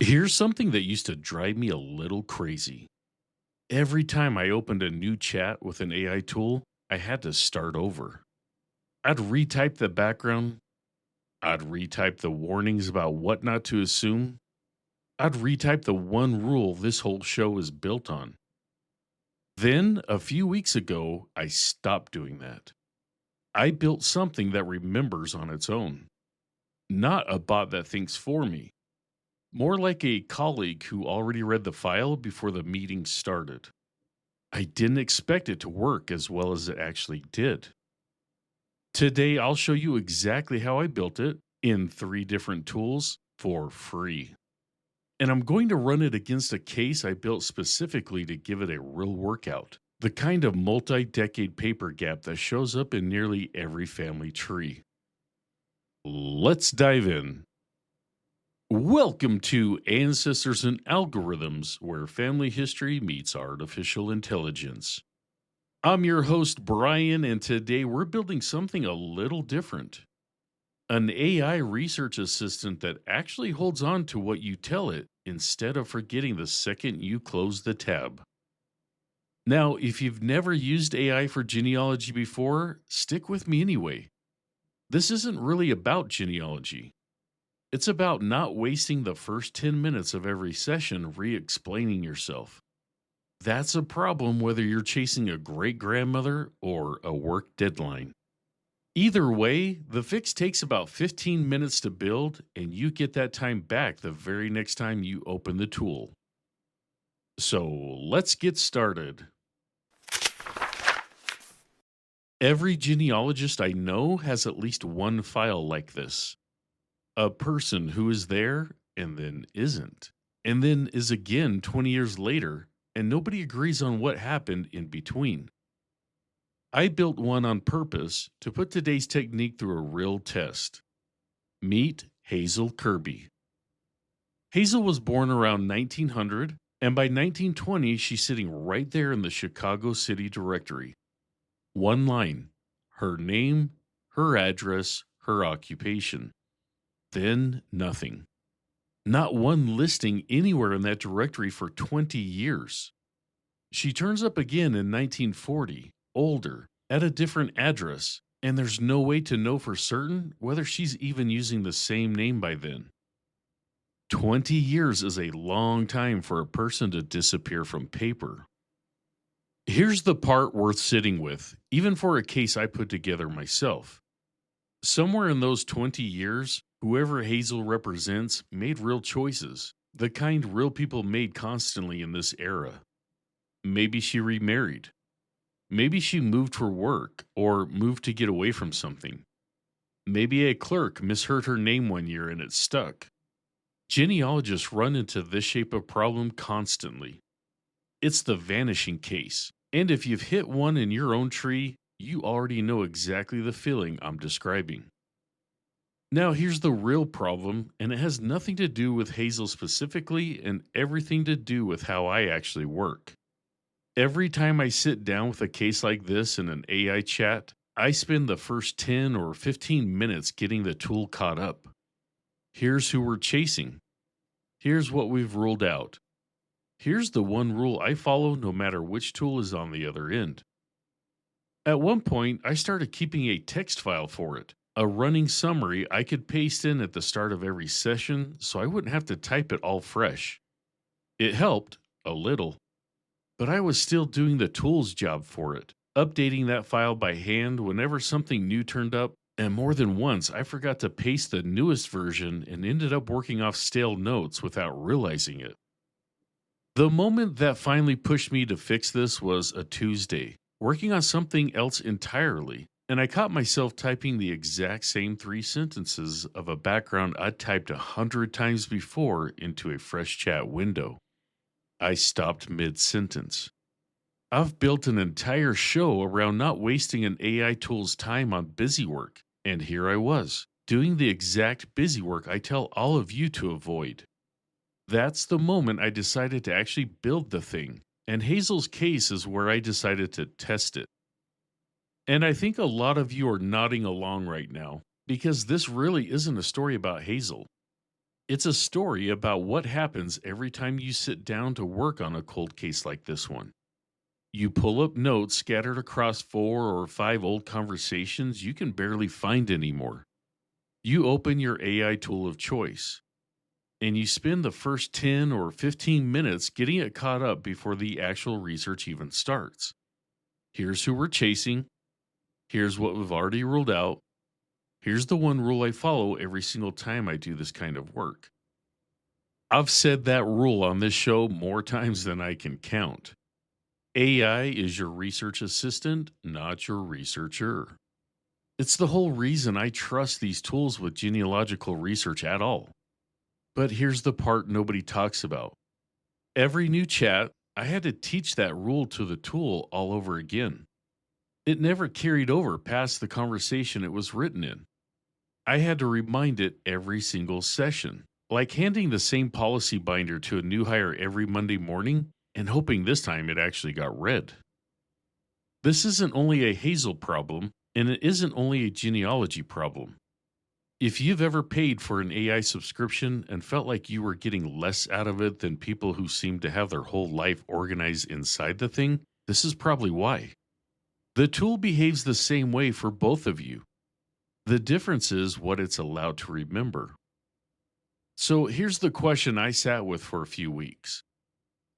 Here's something that used to drive me a little crazy. Every time I opened a new chat with an AI tool, I had to start over. I'd retype the background, I'd retype the warnings about what not to assume, I'd retype the one rule this whole show is built on. Then, a few weeks ago, I stopped doing that. I built something that remembers on its own, not a bot that thinks for me, more like a colleague who already read the file before the meeting started. I didn't expect it to work as well as it actually did. Today, I'll show you exactly how I built it in 3 different tools for free. And I'm going to run it against a case I built specifically to give it a real workout. The kind of multi decade paper gap that shows up in nearly every family tree. Let's dive in. Welcome to Ancestors and Algorithms, where family history meets artificial intelligence. I'm your host, Brian, and today we're building something a little different. An AI research assistant that actually holds on to what you tell it instead of forgetting the second you close the tab. Now, if you've never used AI for genealogy before, stick with me anyway. This isn't really about genealogy. It's about not wasting the first 10 minutes of every session re explaining yourself. That's a problem whether you're chasing a great grandmother or a work deadline. Either way, the fix takes about 15 minutes to build, and you get that time back the very next time you open the tool. So let's get started. Every genealogist I know has at least one file like this. A person who is there and then isn't, and then is again 20 years later, and nobody agrees on what happened in between. I built one on purpose to put today's technique through a real test. Meet Hazel Kirby. Hazel was born around 1900, and by 1920, she's sitting right there in the Chicago City Directory. One line: her name, her address, her occupation. Then nothing. Not one listing anywhere in that directory for 20 years. She turns up again in 1940, older, at a different address, and there's no way to know for certain whether she's even using the same name by then. 20 years is a long time for a person to disappear from paper. Here's the part worth sitting with, even for a case I put together myself. Somewhere in those 20 years, whoever Hazel represents made real choices, the kind real people made constantly in this era. Maybe she remarried. Maybe she moved for work or moved to get away from something. Maybe a clerk misheard her name one year and it stuck. Genealogists run into this shape of problem constantly. It's the vanishing case. And if you've hit one in your own tree, you already know exactly the feeling I'm describing. Now, here's the real problem, and it has nothing to do with Hazel specifically and everything to do with how I actually work. Every time I sit down with a case like this in an AI chat, I spend the first 10 or 15 minutes getting the tool caught up. Here's who we're chasing. Here's what we've ruled out. Here's the one rule I follow no matter which tool is on the other end. At one point, I started keeping a text file for it, a running summary I could paste in at the start of every session so I wouldn't have to type it all fresh. It helped, a little, but I was still doing the tool's job for it, updating that file by hand whenever something new turned up, and more than once I forgot to paste the newest version and ended up working off stale notes without realizing it. The moment that finally pushed me to fix this was a Tuesday, working on something else entirely, and I caught myself typing the exact same 3 sentences of a background I'd typed 100 times before into a fresh chat window. I stopped mid-sentence. I've built an entire show around not wasting an AI tool's time on busy work, and here I was, doing the exact busy work I tell all of you to avoid. That's the moment I decided to actually build the thing, and Hazel's case is where I decided to test it. And I think a lot of you are nodding along right now, because this really isn't a story about Hazel. It's a story about what happens every time you sit down to work on a cold case like this one. You pull up notes scattered across 4 or 5 old conversations you can barely find anymore. You open your AI tool of choice, and you spend the first 10 or 15 minutes getting it caught up before the actual research even starts. Here's who we're chasing. Here's what we've already ruled out. Here's the one rule I follow every single time I do this kind of work. I've said that rule on this show more times than I can count. AI is your research assistant, not your researcher. It's the whole reason I trust these tools with genealogical research at all. But here's the part nobody talks about. Every new chat, I had to teach that rule to the tool all over again. It never carried over past the conversation it was written in. I had to remind it every single session, like handing the same policy binder to a new hire every Monday morning and hoping this time it actually got read. This isn't only a Hazel problem, and it isn't only a genealogy problem. If you've ever paid for an AI subscription and felt like you were getting less out of it than people who seem to have their whole life organized inside the thing, this is probably why. The tool behaves the same way for both of you. The difference is what it's allowed to remember. So here's the question I sat with for a few weeks.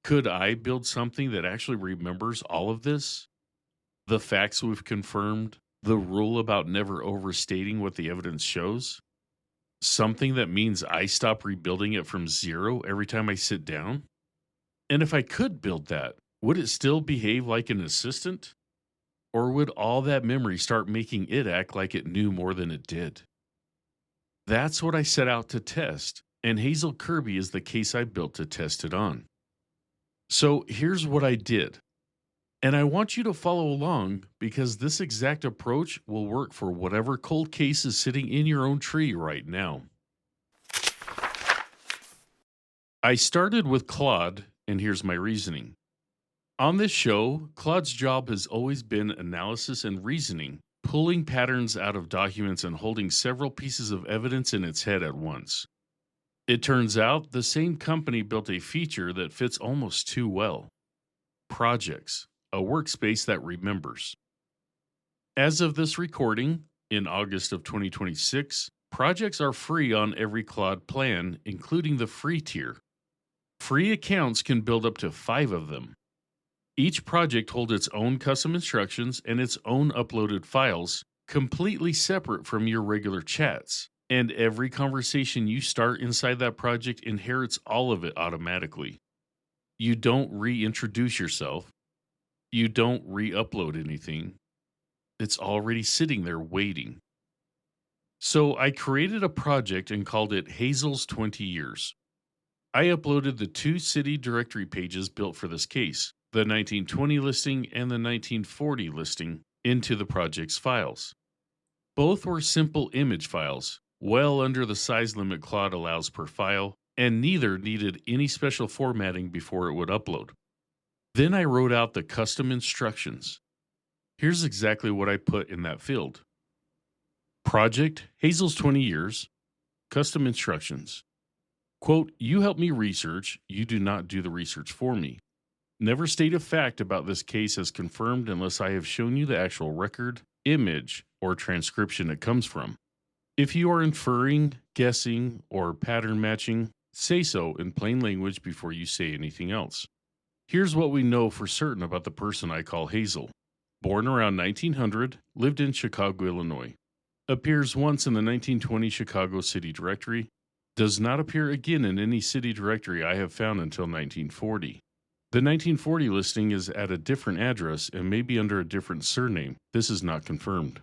Could I build something that actually remembers all of this? The facts we've confirmed, the rule about never overstating what the evidence shows? Something that means I stop rebuilding it from zero every time I sit down? And if I could build that, would it still behave like an assistant? Or would all that memory start making it act like it knew more than it did? That's what I set out to test, and Hazel Kirby is the case I built to test it on. So here's what I did. And I want you to follow along because this exact approach will work for whatever cold case is sitting in your own tree right now. I started with Claude, and here's my reasoning. On this show, Claude's job has always been analysis and reasoning, pulling patterns out of documents and holding several pieces of evidence in its head at once. It turns out the same company built a feature that fits almost too well. Projects, a workspace that remembers. As of this recording, in August of 2026, projects are free on every Claude plan, including the free tier. Free accounts can build up to 5 of them. Each project holds its own custom instructions and its own uploaded files, completely separate from your regular chats. And every conversation you start inside that project inherits all of it automatically. You don't reintroduce yourself. You don't re-upload anything. It's already sitting there waiting. So I created a project and called it Hazel's 20 Years. I uploaded the 2 city directory pages built for this case, the 1920 listing and the 1940 listing, into the project's files. Both were simple image files, well under the size limit Claude allows per file, and neither needed any special formatting before it would upload. Then I wrote out the custom instructions. Here's exactly what I put in that field. Project Hazel's 20 Years, custom instructions. Quote, you help me research, you do not do the research for me. Never state a fact about this case as confirmed unless I have shown you the actual record, image, or transcription it comes from. If you are inferring, guessing, or pattern matching, say so in plain language before you say anything else. Here's what we know for certain about the person I call Hazel. Born around 1900, lived in Chicago, Illinois. Appears once in the 1920 Chicago City Directory. Does not appear again in any city directory I have found until 1940. The 1940 listing is at a different address and may be under a different surname. This is not confirmed.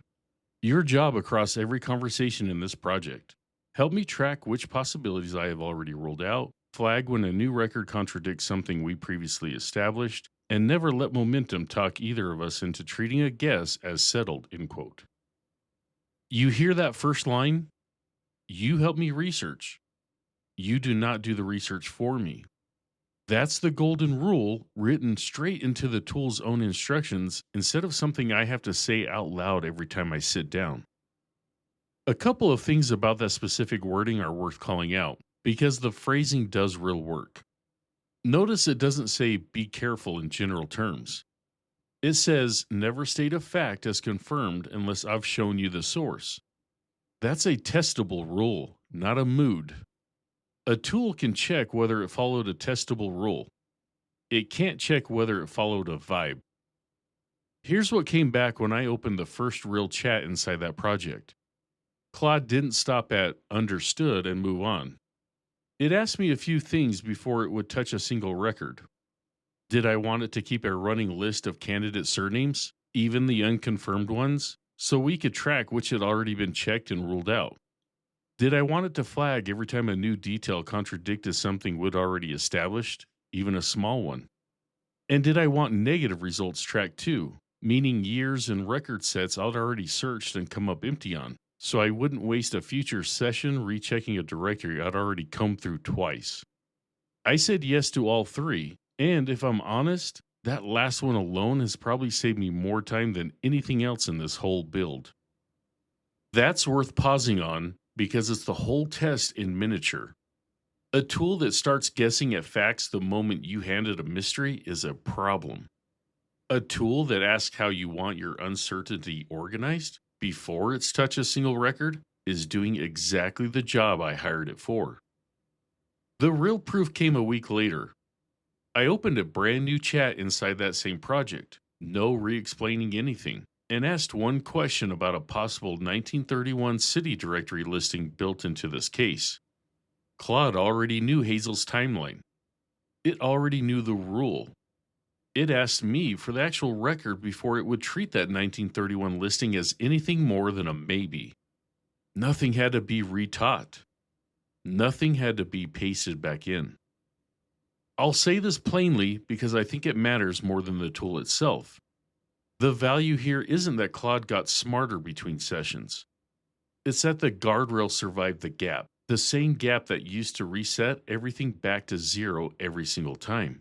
Your job across every conversation in this project. Help me track which possibilities I have already ruled out, flag when a new record contradicts something we previously established, and never let momentum talk either of us into treating a guess as settled, end quote. You hear that first line? You help me research. You do not do the research for me. That's the golden rule written straight into the tool's own instructions instead of something I have to say out loud every time I sit down. A couple of things about that specific wording are worth calling out. because the phrasing does real work. Notice it doesn't say be careful in general terms. It says never state a fact as confirmed unless I've shown you the source. That's a testable rule, not a mood. A tool can check whether it followed a testable rule. It can't check whether it followed a vibe. Here's what came back when I opened the first real chat inside that project. Claude didn't stop at understood and move on. It asked me a few things before it would touch a single record. Did I want it to keep a running list of candidate surnames, even the unconfirmed ones, so we could track which had already been checked and ruled out? Did I want it to flag every time a new detail contradicted something we'd already established, even a small one? And did I want negative results tracked too, meaning years and record sets I'd already searched and come up empty on, so I wouldn't waste a future session rechecking a directory I'd already combed through twice? I said yes to all three, and if I'm honest, that last one alone has probably saved me more time than anything else in this whole build. That's worth pausing on because it's the whole test in miniature. A tool that starts guessing at facts the moment you hand it a mystery is a problem. A tool that asks how you want your uncertainty organized before it's touched a single record is doing exactly the job I hired it for. The real proof came a week later. I opened a brand new chat inside that same project, no re explaining anything, and asked one question about a possible 1931 city directory listing built into this case. Claude already knew Hazel's timeline. It already knew the rule. It asked me for the actual record before it would treat that 1931 listing as anything more than a maybe. Nothing had to be retaught. Nothing had to be pasted back in. I'll say this plainly because I think it matters more than the tool itself. The value here isn't that Claude got smarter between sessions. It's that the guardrail survived the gap, the same gap that used to reset everything back to zero every single time.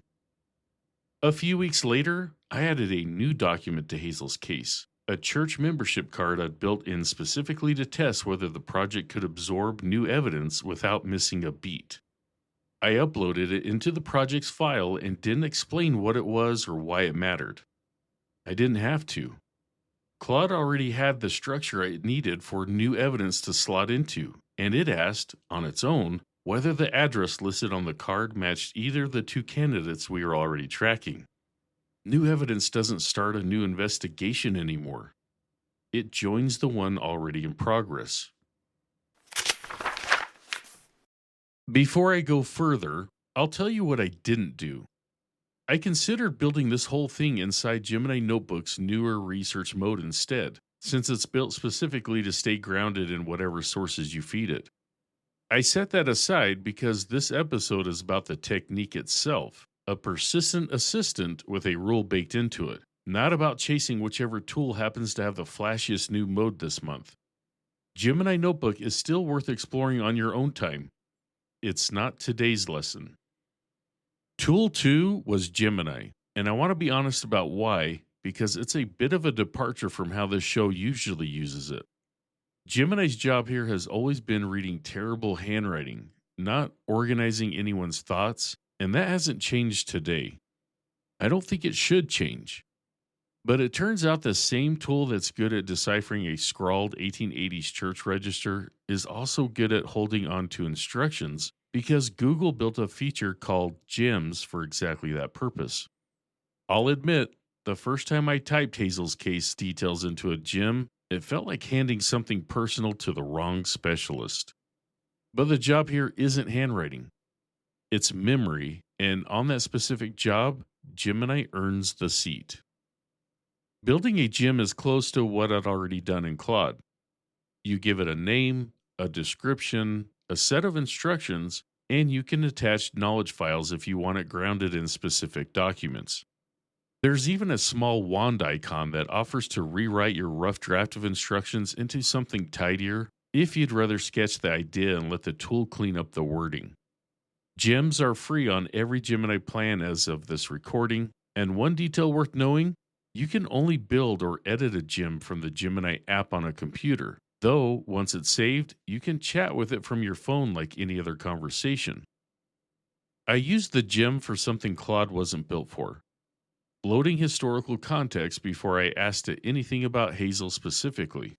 A few weeks later, I added a new document to Hazel's case, a church membership card I'd built in specifically to test whether the project could absorb new evidence without missing a beat. I uploaded it into the project's file and didn't explain what it was or why it mattered. I didn't have to. Claude already had the structure it needed for new evidence to slot into, and it asked, on its own, whether the address listed on the card matched either of the two candidates we were already tracking. New evidence doesn't start a new investigation anymore. It joins the one already in progress. Before I go further, I'll tell you what I didn't do. I considered building this whole thing inside Gemini Notebook's newer research mode instead, since it's built specifically to stay grounded in whatever sources you feed it. I set that aside because this episode is about the technique itself, a persistent assistant with a rule baked into it, not about chasing whichever tool happens to have the flashiest new mode this month. Gemini Notebook is still worth exploring on your own time. It's not today's lesson. Tool 2 was Gemini, and I want to be honest about why, because it's a bit of a departure from how this show usually uses it. Gemini's job here has always been reading terrible handwriting, not organizing anyone's thoughts, and that hasn't changed today. I don't think it should change. But it turns out the same tool that's good at deciphering a scrawled 1880s church register is also good at holding on to instructions because Google built a feature called Gems for exactly that purpose. I'll admit, the first time I typed Hazel's case details into a gem, it felt like handing something personal to the wrong specialist. But the job here isn't handwriting. It's memory, and on that specific job, Gemini earns the seat. Building a gem is close to what I'd already done in Claude. You give it a name, a description, a set of instructions, and you can attach knowledge files if you want it grounded in specific documents. There's even a small wand icon that offers to rewrite your rough draft of instructions into something tidier if you'd rather sketch the idea and let the tool clean up the wording. Gems are free on every Gemini plan as of this recording, and one detail worth knowing, you can only build or edit a gem from the Gemini app on a computer. Though, once it's saved, you can chat with it from your phone like any other conversation. I used the gem for something Claude wasn't built for, loading historical context before I asked it anything about Hazel specifically.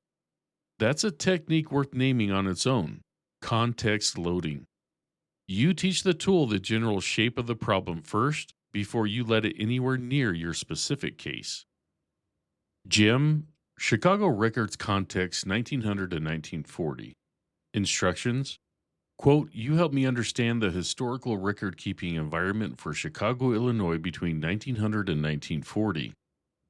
That's a technique worth naming on its own: context loading. You teach the tool the general shape of the problem first before you let it anywhere near your specific case. Gem, Chicago Records Context 1900 to 1940. Instructions: quote, you help me understand the historical record keeping environment for Chicago, Illinois between 1900 and 1940.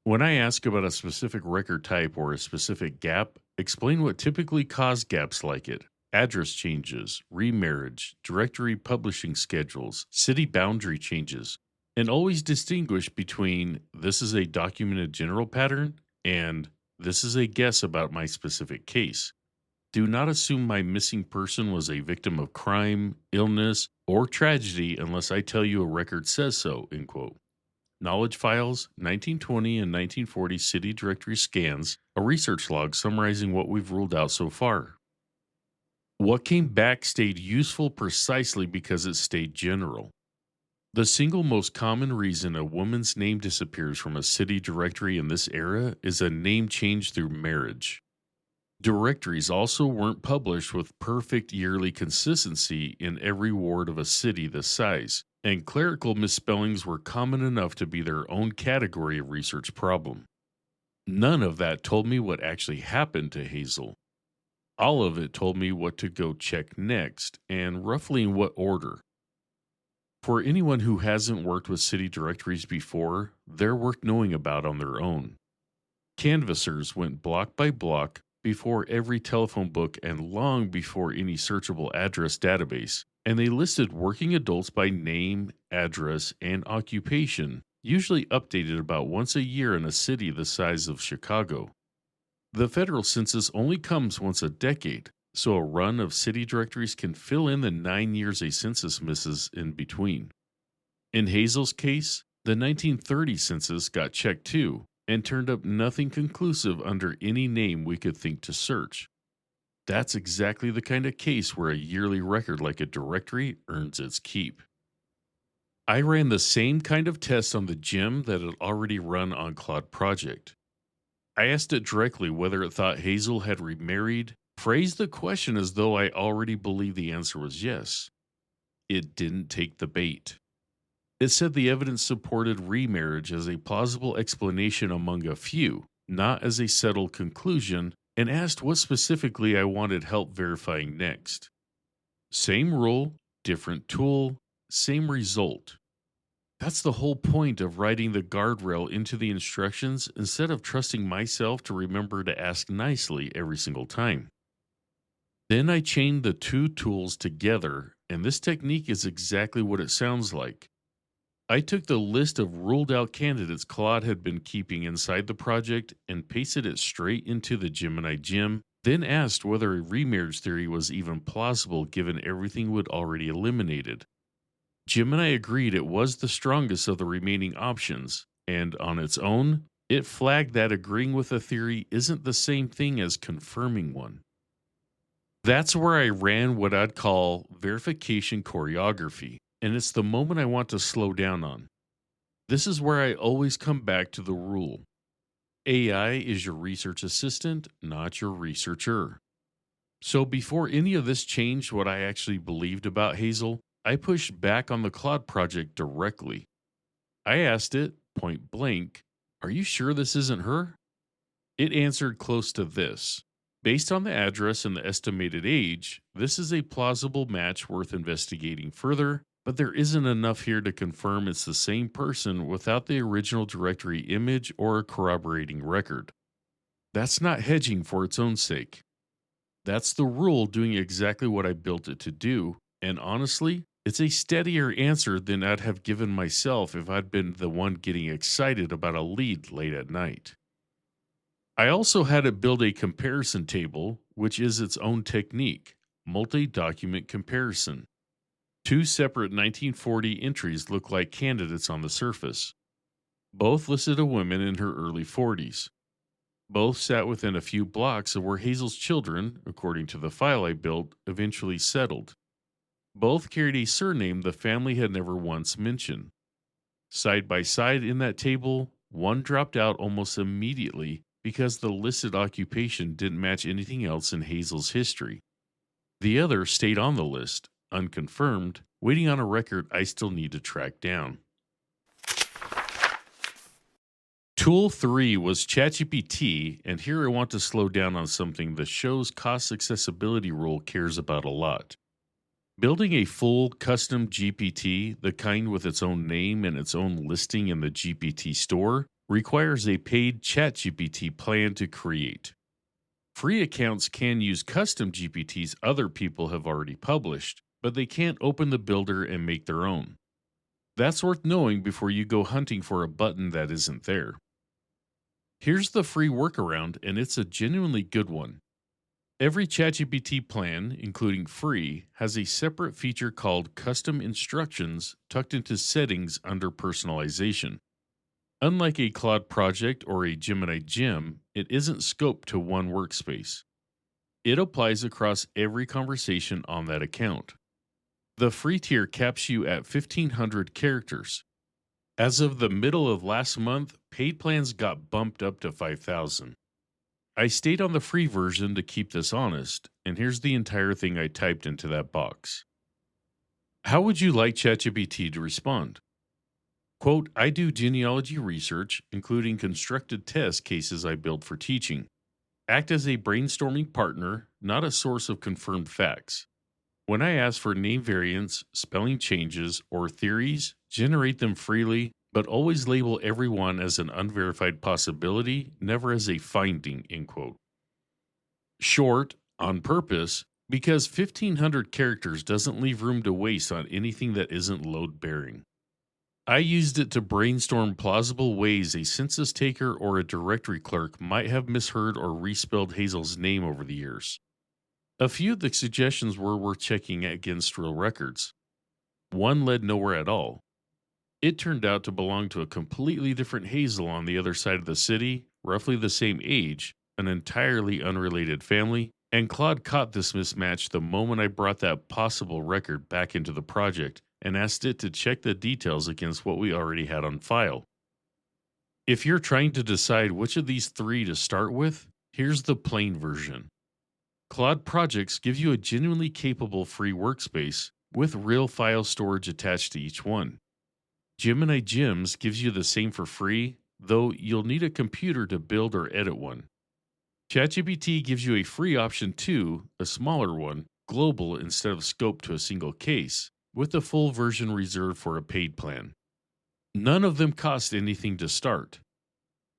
When I ask about a specific record type or a specific gap, explain what typically caused gaps like it: address changes, remarriage, directory publishing schedules, city boundary changes, and always distinguish between this is a documented general pattern and this is a guess about my specific case. Do not assume my missing person was a victim of crime, illness, or tragedy unless I tell you a record says so, end quote. Knowledge Files, 1920 and 1940 City Directory Scans, a research log summarizing what we've ruled out so far. What came back stayed useful precisely because it stayed general. The single most common reason a woman's name disappears from a city directory in this era is a name change through marriage. Directories also weren't published with perfect yearly consistency in every ward of a city this size, and clerical misspellings were common enough to be their own category of research problem. None of that told me what actually happened to Hazel. All of it told me what to go check next, and roughly in what order. For anyone who hasn't worked with city directories before, they're worth knowing about on their own. Canvassers went block by block before every telephone book and long before any searchable address database, and they listed working adults by name, address, and occupation, usually updated about once a year in a city the size of Chicago. The federal census only comes once a decade, so a run of city directories can fill in the 9 years a census misses in between. In Hazel's case, the 1930 census got checked too, and turned up nothing conclusive under any name we could think to search. That's exactly the kind of case where a yearly record like a directory earns its keep. I ran the same kind of test on the gem that had already run on Claude Project. I asked it directly whether it thought Hazel had remarried, phrased the question as though I already believed the answer was yes. It didn't take the bait. It said the evidence supported remarriage as a plausible explanation among a few, not as a settled conclusion, and asked what specifically I wanted help verifying next. Same rule, different tool, same result. That's the whole point of writing the guardrail into the instructions instead of trusting myself to remember to ask nicely every single time. Then I chained the two tools together, and this technique is exactly what it sounds like. I took the list of ruled out candidates Claude had been keeping inside the project and pasted it straight into the Gemini Gem, then asked whether a remarriage theory was even plausible given everything we'd already eliminated. Gemini agreed it was the strongest of the remaining options, and on its own, it flagged that agreeing with a theory isn't the same thing as confirming one. That's where I ran what I'd call verification choreography, and it's the moment I want to slow down on. This is where I always come back to the rule: AI is your research assistant, not your researcher. So before any of this changed what I actually believed about Hazel, I pushed back on the Claude project directly. I asked it, point blank, "Are you sure this isn't her?" It answered close to this: "Based on the address and the estimated age, this is a plausible match worth investigating further, but there isn't enough here to confirm it's the same person without the original directory image or a corroborating record." That's not hedging for its own sake. That's the rule doing exactly what I built it to do, and honestly, it's a steadier answer than I'd have given myself if I'd been the one getting excited about a lead late at night. I also had it build a comparison table, which is its own technique: multi-document comparison. Two separate 1940 entries look like candidates on the surface. Both listed a woman in her early 40s. Both sat within a few blocks of where Hazel's children, according to the file I built, eventually settled. Both carried a surname the family had never once mentioned. Side by side in that table, one dropped out almost immediately because the listed occupation didn't match anything else in Hazel's history. The other stayed on the list, unconfirmed, waiting on a record I still need to track down. Tool 3 was ChatGPT, and here I want to slow down on something the show's cost accessibility rule cares about a lot. Building a full custom GPT, the kind with its own name and its own listing in the GPT store, requires a paid ChatGPT plan to create. Free accounts can use custom GPTs other people have already published, but they can't open the builder and make their own. That's worth knowing before you go hunting for a button that isn't there. Here's the free workaround, and it's a genuinely good one. Every ChatGPT plan, including free, has a separate feature called Custom Instructions tucked into settings under personalization. Unlike a Claude Project or a Gemini Gem, it isn't scoped to one workspace. It applies across every conversation on that account. The free tier caps you at 1,500 characters. As of the middle of last month, paid plans got bumped up to 5,000. I stayed on the free version to keep this honest, and here's the entire thing I typed into that box. How would you like ChatGPT to respond? Quote, I do genealogy research, including constructed test cases I built for teaching. Act as a brainstorming partner, not a source of confirmed facts. When I ask for name variants, spelling changes, or theories, generate them freely, but always label everyone as an unverified possibility, never as a finding, end quote. Short, on purpose, because 1,500 characters doesn't leave room to waste on anything that isn't load-bearing. I used it to brainstorm plausible ways a census taker or a directory clerk might have misheard or respelled Hazel's name over the years. A few of the suggestions were worth checking against real records. One led nowhere at all. It turned out to belong to a completely different Hazel on the other side of the city, roughly the same age, an entirely unrelated family, and Claude caught this mismatch the moment I brought that possible record back into the project and asked it to check the details against what we already had on file. If you're trying to decide which of these three to start with, here's the plain version. Claude Projects give you a genuinely capable free workspace with real file storage attached to each one. Gemini Gems gives you the same for free, though you'll need a computer to build or edit one. ChatGPT gives you a free option too, a smaller one, global instead of scoped to a single case, with the full version reserved for a paid plan. None of them cost anything to start.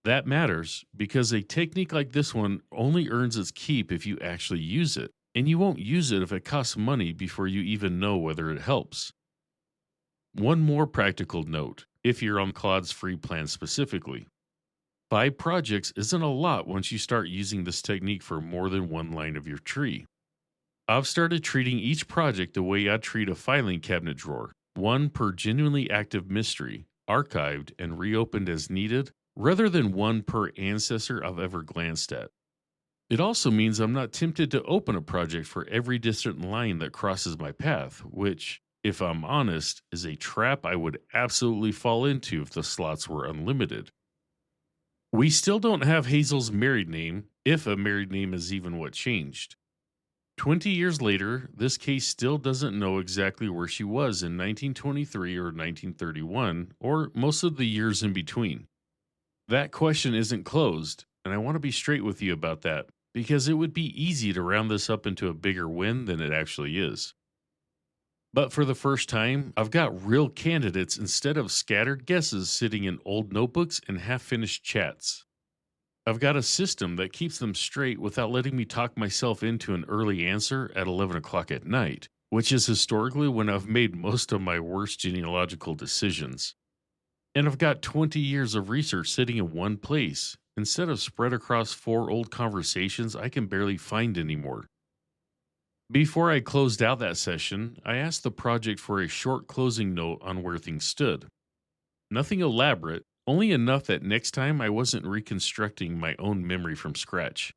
That matters because a technique like this one only earns its keep if you actually use it, and you won't use it if it costs money before you even know whether it helps. One more practical note, if you're on Claude's free plan specifically. 5 projects isn't a lot once you start using this technique for more than one line of your tree. I've started treating each project the way I'd treat a filing cabinet drawer, one per genuinely active mystery, archived and reopened as needed, rather than one per ancestor I've ever glanced at. It also means I'm not tempted to open a project for every distant line that crosses my path, which, if I'm honest, is a trap I would absolutely fall into if the slots were unlimited. We still don't have Hazel's married name, if a married name is even what changed. 20 years later, this case still doesn't know exactly where she was in 1923 or 1931, or most of the years in between. That question isn't closed, and I want to be straight with you about that, because it would be easy to round this up into a bigger win than it actually is. But for the first time, I've got real candidates instead of scattered guesses sitting in old notebooks and half-finished chats. I've got a system that keeps them straight without letting me talk myself into an early answer at 11 o'clock at night, which is historically when I've made most of my worst genealogical decisions. And I've got 20 years of research sitting in one place, instead of spread across 4 old conversations I can barely find anymore. Before I closed out that session, I asked the project for a short closing note on where things stood. Nothing elaborate, only enough that next time I wasn't reconstructing my own memory from scratch.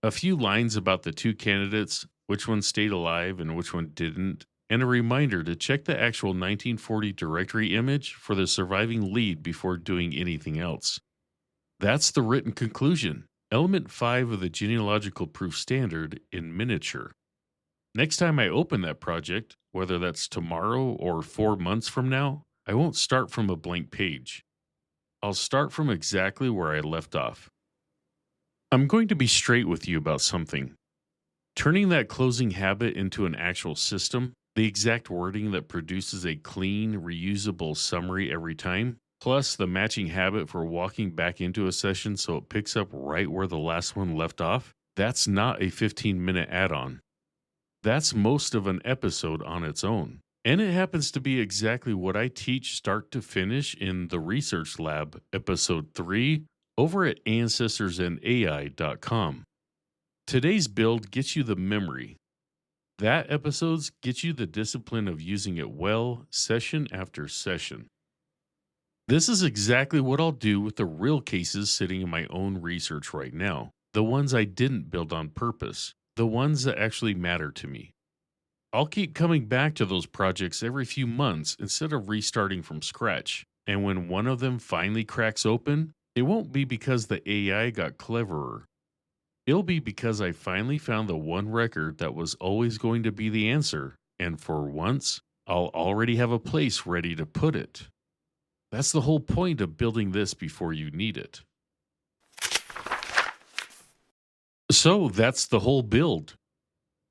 A few lines about the two candidates, which one stayed alive and which one didn't, and a reminder to check the actual 1940 directory image for the surviving lead before doing anything else. That's the written conclusion, element 5 of the genealogical proof standard in miniature. Next time I open that project, whether that's tomorrow or 4 months from now, I won't start from a blank page. I'll start from exactly where I left off. I'm going to be straight with you about something. Turning that closing habit into an actual system, the exact wording that produces a clean, reusable summary every time, plus the matching habit for walking back into a session so it picks up right where the last one left off, that's not a 15-minute add-on. That's most of an episode on its own. And it happens to be exactly what I teach start to finish in the Research Lab, episode 3, over at ancestorsandai.com. Today's build gets you the memory. That episode's gets you the discipline of using it well, session after session. This is exactly what I'll do with the real cases sitting in my own research right now. The ones I didn't build on purpose. The ones that actually matter to me. I'll keep coming back to those projects every few months instead of restarting from scratch. And when one of them finally cracks open, it won't be because the AI got cleverer. It'll be because I finally found the one record that was always going to be the answer, and for once, I'll already have a place ready to put it. That's the whole point of building this before you need it. So that's the whole build.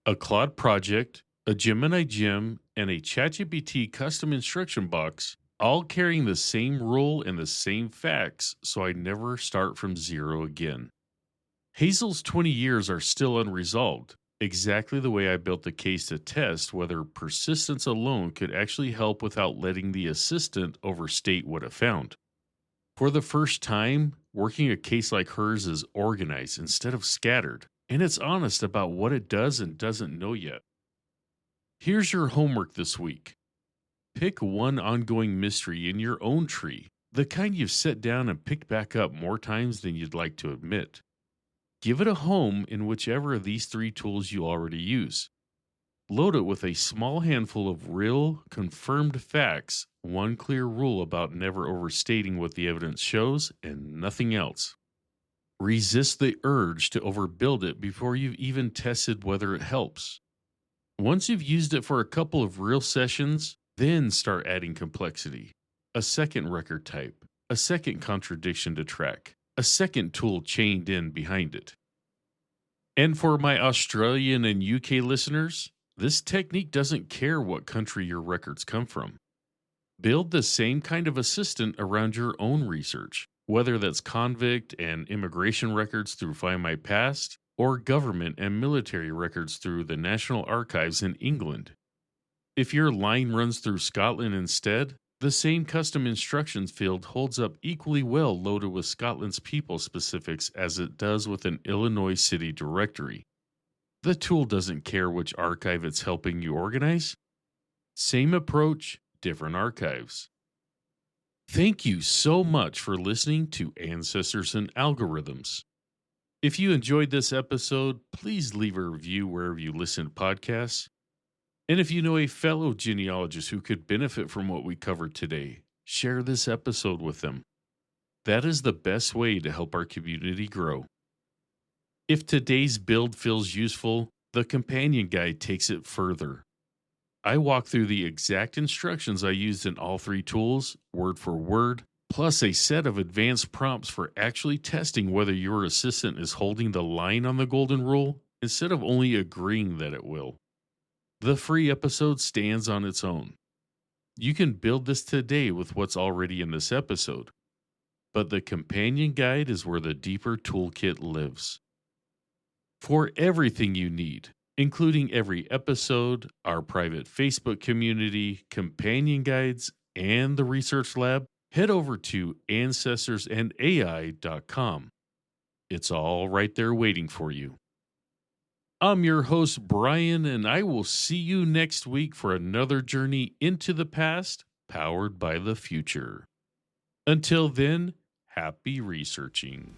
A Claude project, a Gemini Gem, and a ChatGPT custom instruction box, all carrying the same rule and the same facts, so I never start from zero again. Hazel's 20 years are still unresolved, exactly the way I built the case to test whether persistence alone could actually help without letting the assistant overstate what it found. For the first time, working a case like hers is organized instead of scattered, and it's honest about what it does and doesn't know yet. Here's your homework this week. Pick one ongoing mystery in your own tree, the kind you've set down and picked back up more times than you'd like to admit. Give it a home in whichever of these 3 tools you already use. Load it with a small handful of real, confirmed facts, one clear rule about never overstating what the evidence shows, and nothing else. Resist the urge to overbuild it before you've even tested whether it helps. Once you've used it for a couple of real sessions, then start adding complexity. A second record type, a second contradiction to track, a second tool chained in behind it. And for my Australian and UK listeners, this technique doesn't care what country your records come from. Build the same kind of assistant around your own research, whether that's convict and immigration records through Find My Past, or government and military records through the National Archives in England. If your line runs through Scotland instead, the same custom instructions field holds up equally well loaded with Scotland's people specifics as it does with an Illinois city directory. The tool doesn't care which archive it's helping you organize. Same approach, different archives. Thank you so much for listening to Ancestors and Algorithms. If you enjoyed this episode, please leave a review wherever you listen to podcasts. And if you know a fellow genealogist who could benefit from what we covered today, share this episode with them. That is the best way to help our community grow. If today's build feels useful, the companion guide takes it further. I walk through the exact instructions I used in all 3 tools, word for word, plus a set of advanced prompts for actually testing whether your assistant is holding the line on the golden rule instead of only agreeing that it will. The free episode stands on its own. You can build this today with what's already in this episode, but the companion guide is where the deeper toolkit lives. For everything you need, including every episode, our private Facebook community, companion guides, and the research lab, head over to ancestorsandai.com. It's all right there waiting for you. I'm your host, Brian, and I will see you next week for another journey into the past, powered by the future. Until then, happy researching.